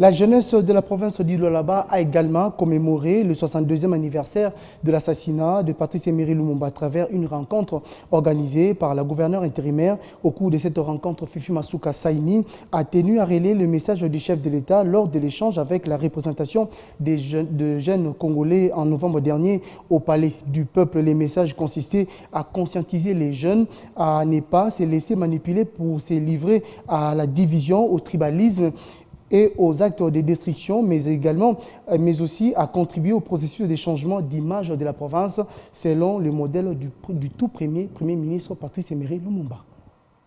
La jeunesse de la province du Lualaba a également commémoré le 62e anniversaire de l'assassinat de Patrice Emery Lumumba à travers une rencontre organisée par la gouverneure intérimaire. Au cours de cette rencontre, Fifi Masuka Saini a tenu à relayer le message du chef de l'État lors de l'échange avec la représentation de jeunes Congolais en novembre dernier au Palais du Peuple. Les messages consistaient à conscientiser les jeunes à ne pas se laisser manipuler pour se livrer à la division, au tribalisme et aux actes de destruction, mais aussi à contribuer au processus de changement d'image de la province selon le modèle du tout premier ministre Patrice Emery Lumumba.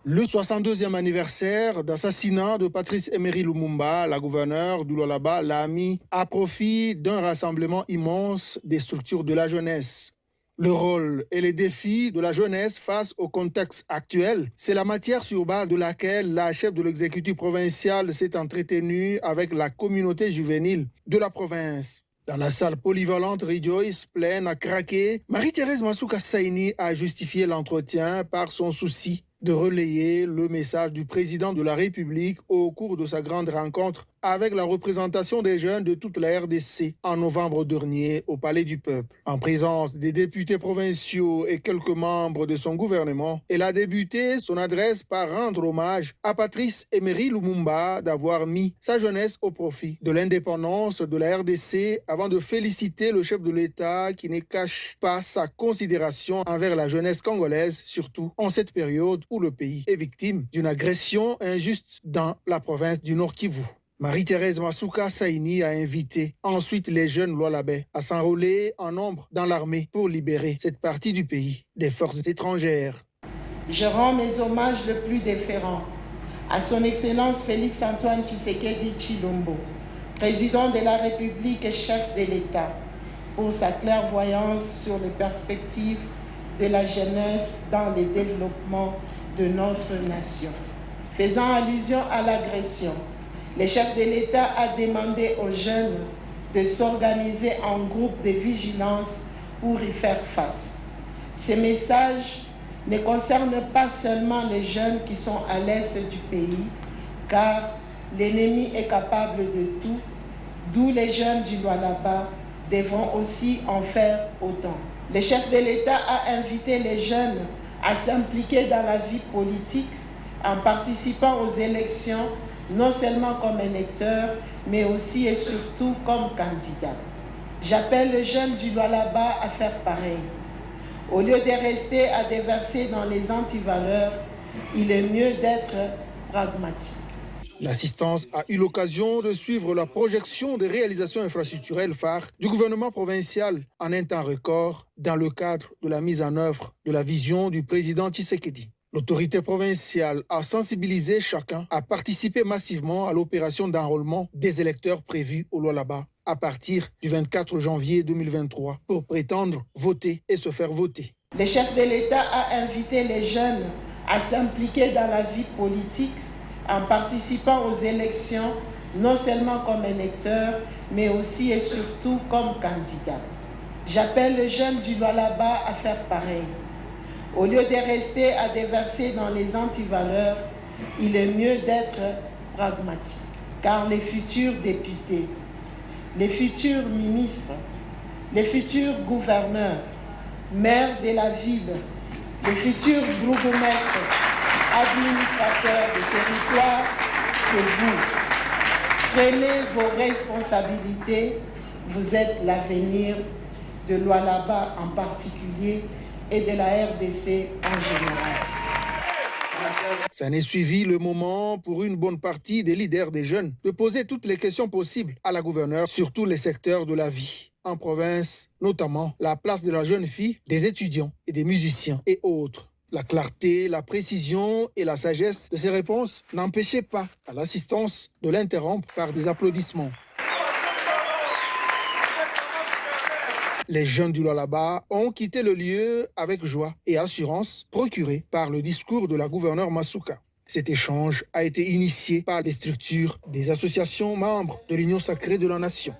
Le 62e anniversaire d'assassinat de Patrice Emery Lumumba, la gouverneure du Lualaba, l'a mis à profit d'un rassemblement immense des structures de la jeunesse. Le rôle et les défis de la jeunesse face au contexte actuel, c'est la matière sur base de laquelle la chef de l'exécutif provincial s'est entretenue avec la communauté juvénile de la province. Dans la salle polyvalente Rejoice, pleine à craquer, Marie-Thérèse Masuka Saini a justifié l'entretien par son souci de relayer le message du président de la République au cours de sa grande rencontre avec la représentation des jeunes de toute la RDC en novembre dernier au Palais du Peuple. En présence des députés provinciaux et quelques membres de son gouvernement, elle a débuté son adresse par rendre hommage à Patrice Emery Lumumba d'avoir mis sa jeunesse au profit de l'indépendance de la RDC avant de féliciter le chef de l'État qui ne cache pas sa considération envers la jeunesse congolaise, surtout en cette période où le pays est victime d'une agression injuste dans la province du Nord Kivu. Marie-Thérèse Masuka Saini a invité ensuite les jeunes Lualabais à s'enrôler en nombre dans l'armée pour libérer cette partie du pays des forces étrangères. Je rends mes hommages le plus déférents à son Excellence Félix-Antoine Tshisekedi Tshilombo, président de la République et chef de l'État, pour sa clairvoyance sur les perspectives de la jeunesse dans le développement de notre nation. Faisant allusion à l'agression, le chef de l'État a demandé aux jeunes de s'organiser en groupe de vigilance pour y faire face. Ces messages ne concernent pas seulement les jeunes qui sont à l'est du pays, car l'ennemi est capable de tout, d'où les jeunes du Lualaba devront aussi en faire autant. Le chef de l'État a invité les jeunes à s'impliquer dans la vie politique en participant aux élections, non seulement comme électeur, mais aussi et surtout comme candidat. J'appelle les jeunes du Lualaba à faire pareil. Au lieu de rester à déverser dans les antivaleurs, il est mieux d'être pragmatique. L'assistance a eu l'occasion de suivre la projection des réalisations infrastructurelles phares du gouvernement provincial en un temps record dans le cadre de la mise en œuvre de la vision du président Tshisekedi. L'autorité provinciale a sensibilisé chacun à participer massivement à l'opération d'enrôlement des électeurs prévue au Lualaba à partir du 24 janvier 2023 pour prétendre voter et se faire voter. Le chef de l'État a invité les jeunes à s'impliquer dans la vie politique en participant aux élections, non seulement comme électeurs, mais aussi et surtout comme candidats. J'appelle les jeunes du Lualaba à faire pareil. Au lieu de rester à déverser dans les antivaleurs, il est mieux d'être pragmatique. Car les futurs députés, les futurs ministres, les futurs gouverneurs, maires de la ville, les futurs bourgmestres, administrateurs de territoire, c'est vous. Prenez vos responsabilités. Vous êtes l'avenir de Lualaba en particulier et de la RDC en général. Ça n'est suivi le moment pour une bonne partie des leaders des jeunes de poser toutes les questions possibles à la gouverneure sur tous les secteurs de la vie. En province, notamment la place de la jeune fille, des étudiants et des musiciens et autres. La clarté, la précision et la sagesse de ces réponses n'empêchaient pas à l'assistance de l'interrompre par des applaudissements. Les jeunes du Lualaba ont quitté le lieu avec joie et assurance procurée par le discours de la gouverneure Masuka. Cet échange a été initié par des structures, des associations membres de l'Union sacrée de la Nation.